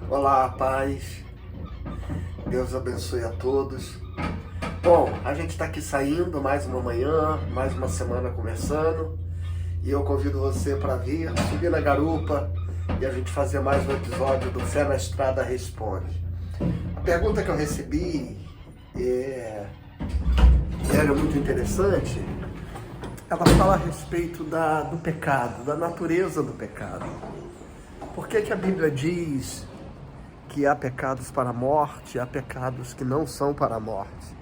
Olá, paz. Deus abençoe a todos. Bom, a gente está aqui saindo mais uma manhã, mais uma semana começando. E eu convido você para vir, subir na garupa e a gente fazer mais um episódio do Fé na Estrada Responde. A pergunta que eu recebi era muito interessante. Ela fala a respeito do pecado, da natureza do pecado. Por que a Bíblia diz que há pecados para a morte, há pecados que não são para a morte?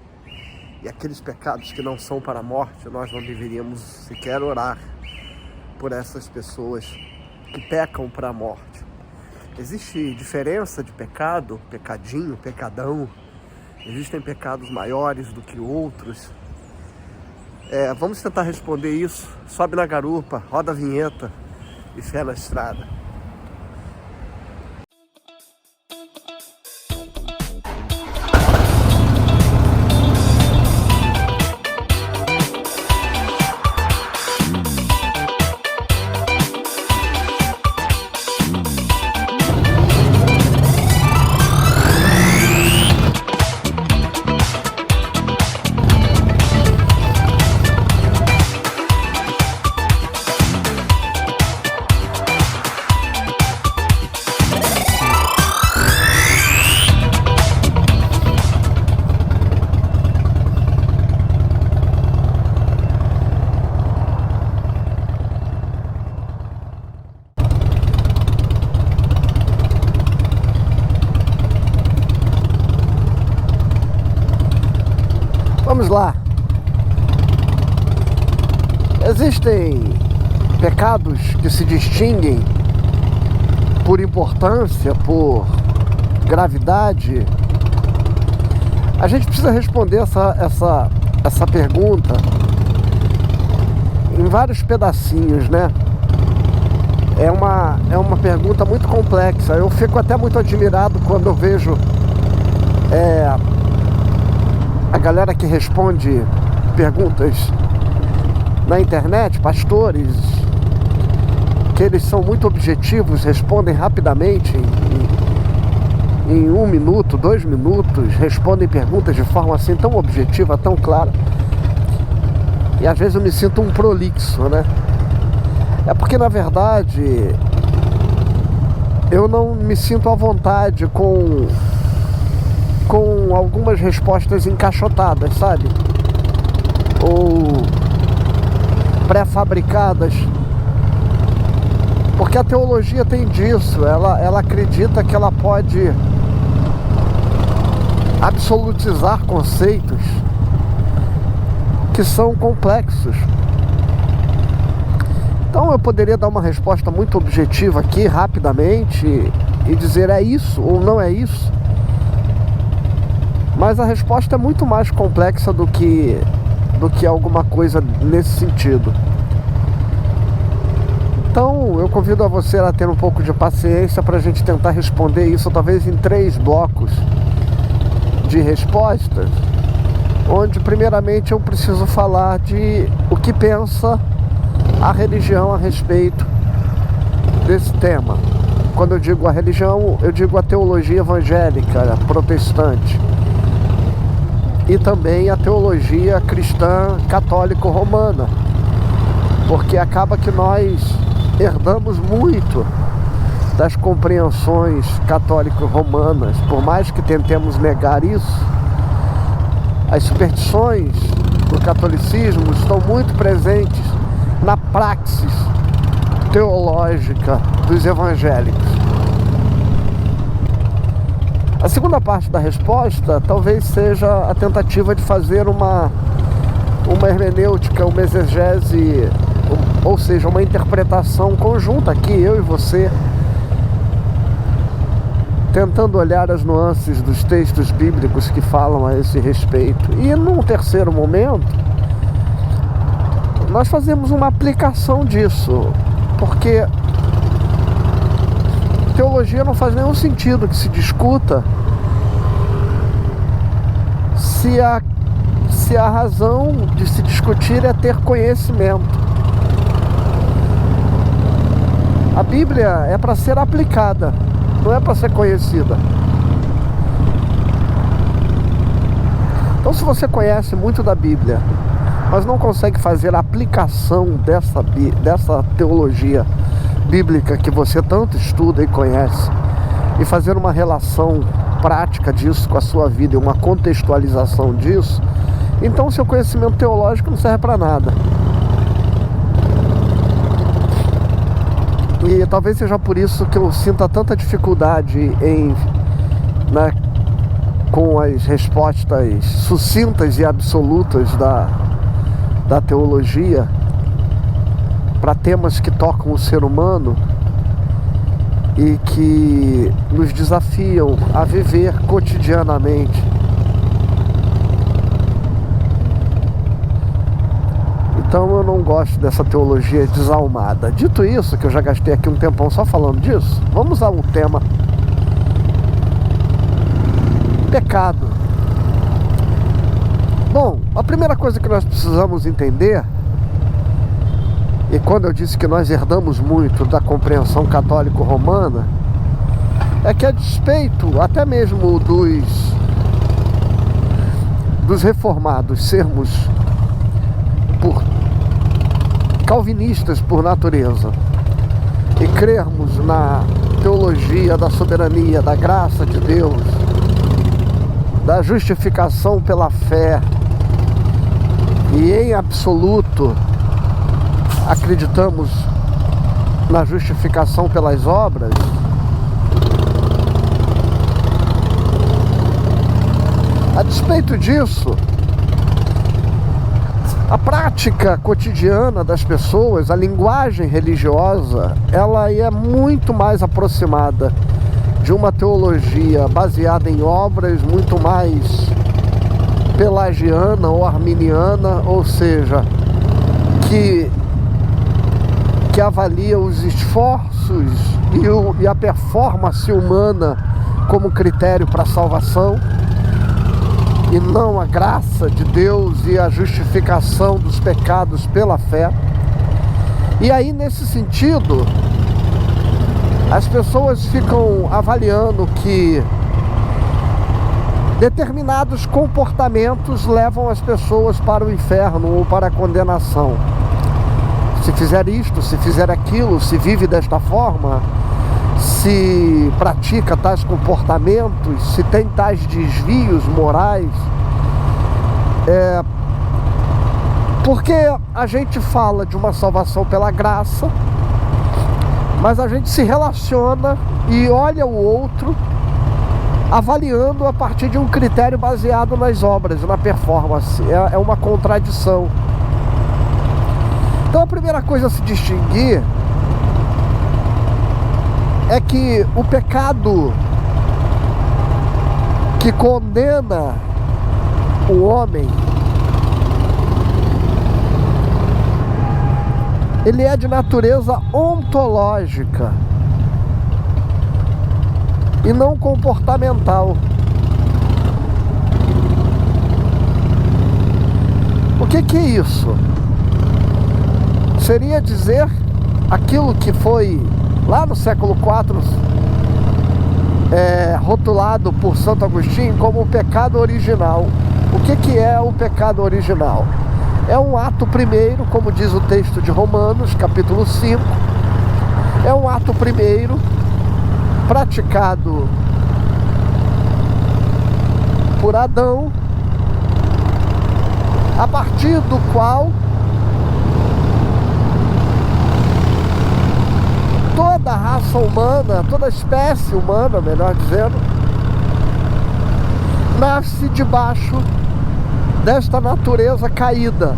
E aqueles pecados que não são para a morte, nós não deveríamos sequer orar por essas pessoas que pecam para a morte. Existe diferença de pecado, pecadinho, pecadão. Existem pecados maiores do que outros. Vamos tentar responder isso. Sobe na garupa, roda a vinheta e fé na estrada. Vamos lá. Existem pecados que se distinguem por importância, por gravidade. A gente precisa responder essa pergunta em vários pedacinhos, né? É uma pergunta muito complexa. Eu fico até muito admirado quando eu vejo a galera que responde perguntas na internet, pastores, que eles são muito objetivos, respondem rapidamente, em 1 minuto, 2 minutos, respondem perguntas de forma assim tão objetiva, tão clara. E às vezes eu me sinto um prolixo, né? É porque na verdade eu não me sinto à vontade com algumas respostas encaixotadas, sabe? Ou pré-fabricadas. Porque a teologia tem disso, ela acredita que ela pode absolutizar conceitos que são complexos. Então eu poderia dar uma resposta muito objetiva aqui, rapidamente, e dizer é isso ou não é isso. Mas a resposta é muito mais complexa do que alguma coisa nesse sentido. Então eu convido a você a ter um pouco de paciência para a gente tentar responder isso, talvez em 3 blocos de respostas, onde primeiramente eu preciso falar de o que pensa a religião a respeito desse tema. Quando eu digo a religião, eu digo a teologia evangélica, protestante. E também a teologia cristã católico-romana, porque acaba que nós herdamos muito das compreensões católico-romanas, por mais que tentemos negar isso. As superstições do catolicismo estão muito presentes na praxis teológica dos evangélicos. A segunda parte da resposta talvez seja a tentativa de fazer uma hermenêutica, uma exegese, ou seja, uma interpretação conjunta aqui, eu e você, tentando olhar as nuances dos textos bíblicos que falam a esse respeito. E num terceiro momento, nós fazemos uma aplicação disso, porque teologia não faz nenhum sentido que se discuta se a razão de se discutir é ter conhecimento. A Bíblia é para ser aplicada. não é para ser conhecida. Então, se você conhece muito da Bíblia, mas não consegue fazer a aplicação dessa teologia bíblica que você tanto estuda e conhece, e fazer uma relação prática disso com a sua vida e uma contextualização disso, então seu conhecimento teológico não serve para nada. E talvez seja por isso que eu sinta tanta dificuldade com as respostas sucintas e absolutas da teologia para temas que tocam o ser humano e que nos desafiam a viver cotidianamente. Então eu não gosto dessa teologia desalmada. Dito isso, que eu já gastei aqui um tempão só falando disso, vamos ao tema pecado. Bom, a primeira coisa que nós precisamos entender, e quando eu disse que nós herdamos muito da compreensão católico-romana, é que a despeito até mesmo dos reformados sermos calvinistas por natureza e crermos na teologia da soberania, da graça de Deus, da justificação pela fé, e em absoluto acreditamos na justificação pelas obras, a despeito disso, a prática cotidiana das pessoas, a linguagem religiosa, ela é muito mais aproximada de uma teologia baseada em obras, muito mais pelagiana ou arminiana, ou seja, que avalia os esforços e a performance humana como critério para a salvação, e não a graça de Deus e a justificação dos pecados pela fé. E aí, nesse sentido, as pessoas ficam avaliando que determinados comportamentos levam as pessoas para o inferno ou para a condenação. Se fizer isto, se fizer aquilo, se vive desta forma, se pratica tais comportamentos, se tem tais desvios morais, porque a gente fala de uma salvação pela graça, mas a gente se relaciona e olha o outro avaliando a partir de um critério baseado nas obras, na performance. É uma contradição. Então a primeira coisa a se distinguir é que o pecado que condena o homem, ele é de natureza ontológica e não comportamental. O que é isso? Seria dizer aquilo que foi lá no século IV rotulado por Santo Agostinho como o pecado original. O que é o pecado original? É um ato primeiro, como diz o texto de Romanos, capítulo 5. É um ato primeiro praticado por Adão, a partir do qual toda a raça humana, toda a espécie humana, melhor dizendo, nasce debaixo desta natureza caída,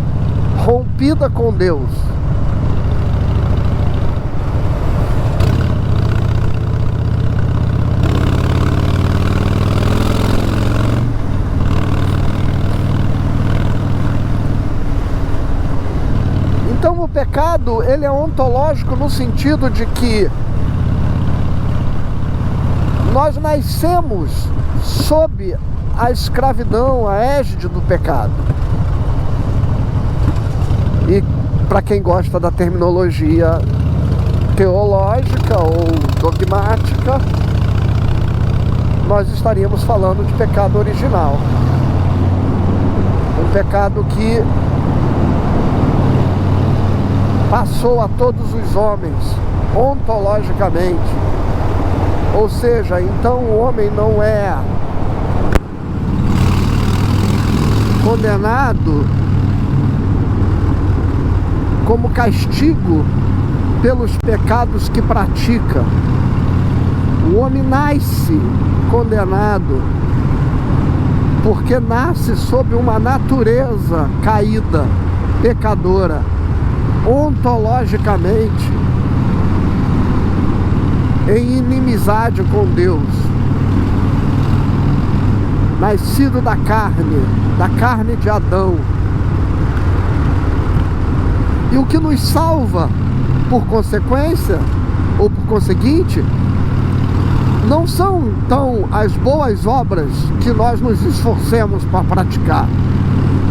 rompida com Deus. Então o pecado, ele é ontológico no sentido de que nós nascemos sob a escravidão, a égide do pecado. E para quem gosta da terminologia teológica ou dogmática, nós estaríamos falando de pecado original. Um pecado que passou a todos os homens, ontologicamente. Ou seja, então o homem não é condenado como castigo pelos pecados que pratica. O homem nasce condenado porque nasce sob uma natureza caída, pecadora, ontologicamente em inimizade com Deus, nascido da carne de Adão. E o que nos salva, por consequência, ou por conseguinte, não são então as boas obras que nós nos esforcemos para praticar.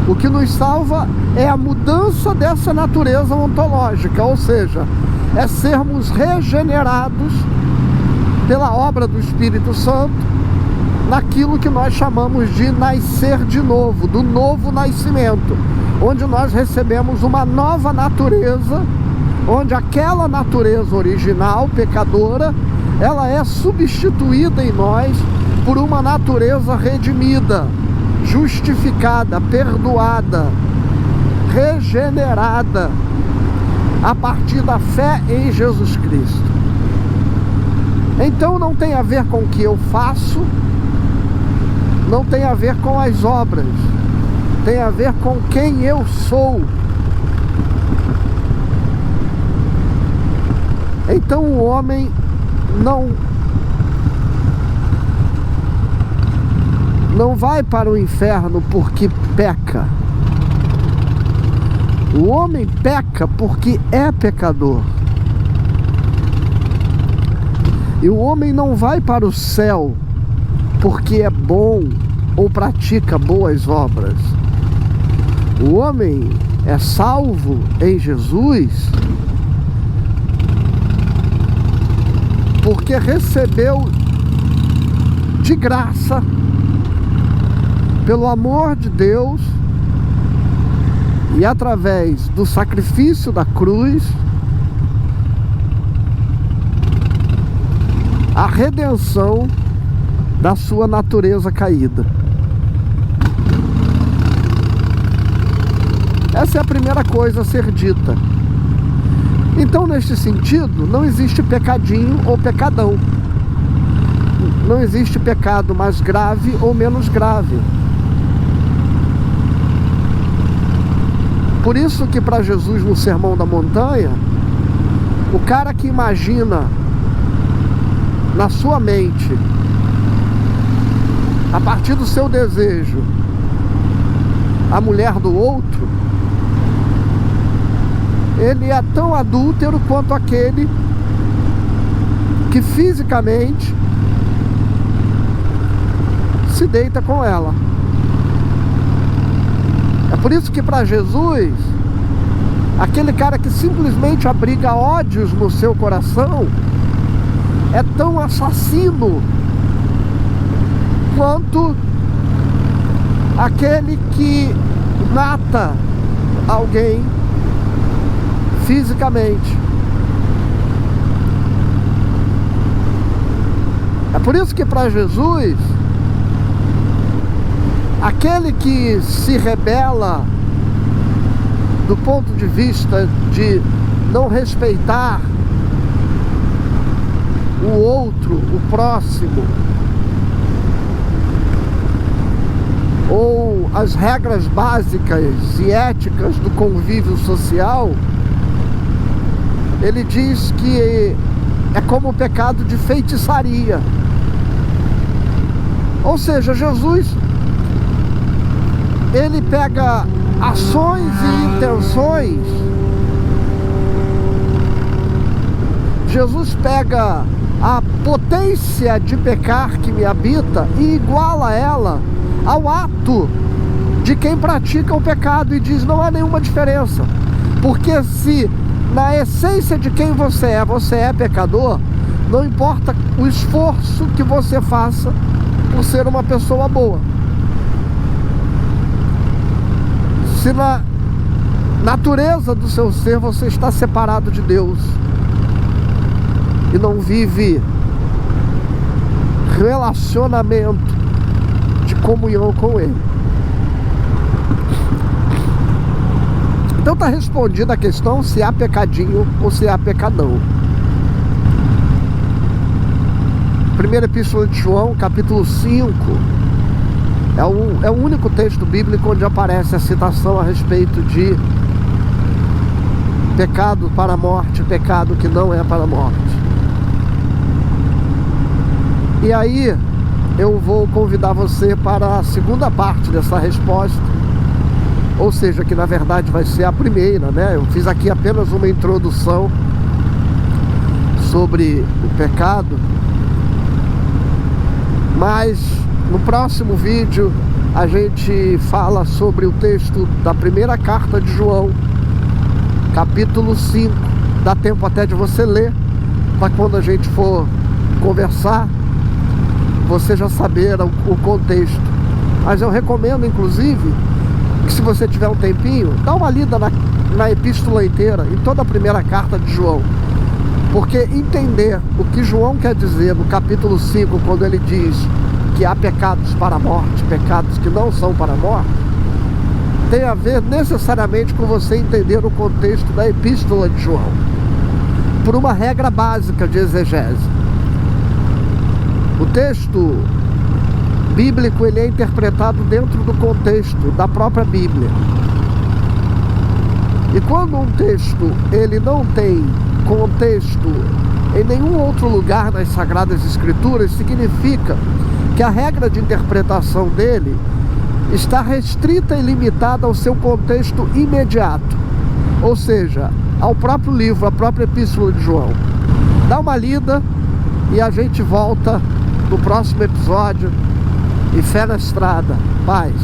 O que nos salva é a mudança dessa natureza ontológica, ou seja, é sermos regenerados pela obra do Espírito Santo naquilo que nós chamamos de nascer de novo, do novo nascimento, onde nós recebemos uma nova natureza, onde aquela natureza original, pecadora, ela é substituída em nós por uma natureza redimida, justificada, perdoada, regenerada a partir da fé em Jesus Cristo. Então não tem a ver com o que eu faço, não tem a ver com as obras, tem a ver com quem eu sou. Então o homem não vai para o inferno porque peca. O homem peca porque é pecador. E o homem não vai para o céu porque é bom ou pratica boas obras. O homem é salvo em Jesus porque recebeu de graça, pelo amor de Deus, e através do sacrifício da cruz, a redenção da sua natureza caída. Essa é a primeira coisa a ser dita. Então, neste sentido, não existe pecadinho ou pecadão. Não existe pecado mais grave ou menos grave. Por isso que para Jesus no Sermão da Montanha, o cara que imagina na sua mente, a partir do seu desejo, a mulher do outro, ele é tão adúltero quanto aquele que fisicamente se deita com ela. É por isso que para Jesus, aquele cara que simplesmente abriga ódios no seu coração é tão assassino quanto aquele que mata alguém fisicamente. É por isso que para Jesus, aquele que se rebela do ponto de vista de não respeitar o outro, o próximo, ou as regras básicas e éticas do convívio social, ele diz que é como o pecado de feitiçaria. Ou seja, Jesus, ele pega ações e intenções, Jesus pega a potência de pecar que me habita e iguala ela ao ato de quem pratica o pecado e diz: não há nenhuma diferença, porque se na essência de quem você é pecador, não importa o esforço que você faça por ser uma pessoa boa. Se na natureza do seu ser você está separado de Deus e não vive relacionamento de comunhão com Ele. Então está respondida a questão se há pecadinho ou se há pecadão. Primeira Epístola de João, capítulo 5, é o único texto bíblico onde aparece a citação a respeito de pecado para a morte, pecado que não é para a morte. E aí eu vou convidar você para a segunda parte dessa resposta, ou seja, que na verdade vai ser a primeira, né? Eu fiz aqui apenas uma introdução sobre o pecado, mas no próximo vídeo a gente fala sobre o texto da primeira carta de João, capítulo 5. Dá tempo até de você ler, para quando a gente for conversar, você já saber o contexto. Mas eu recomendo, inclusive, que se você tiver um tempinho, dá uma lida na epístola inteira, em toda a primeira carta de João. Porque entender o que João quer dizer no capítulo 5, quando ele diz que há pecados para a morte, pecados que não são para a morte, tem a ver necessariamente com você entender o contexto da epístola de João, por uma regra básica de exegese. O texto bíblico, ele é interpretado dentro do contexto da própria Bíblia. E quando um texto ele não tem contexto em nenhum outro lugar nas Sagradas Escrituras, significa que a regra de interpretação dele está restrita e limitada ao seu contexto imediato, ou seja, ao próprio livro, à própria Epístola de João. Dá uma lida e a gente volta no próximo episódio. E fé na estrada. Paz.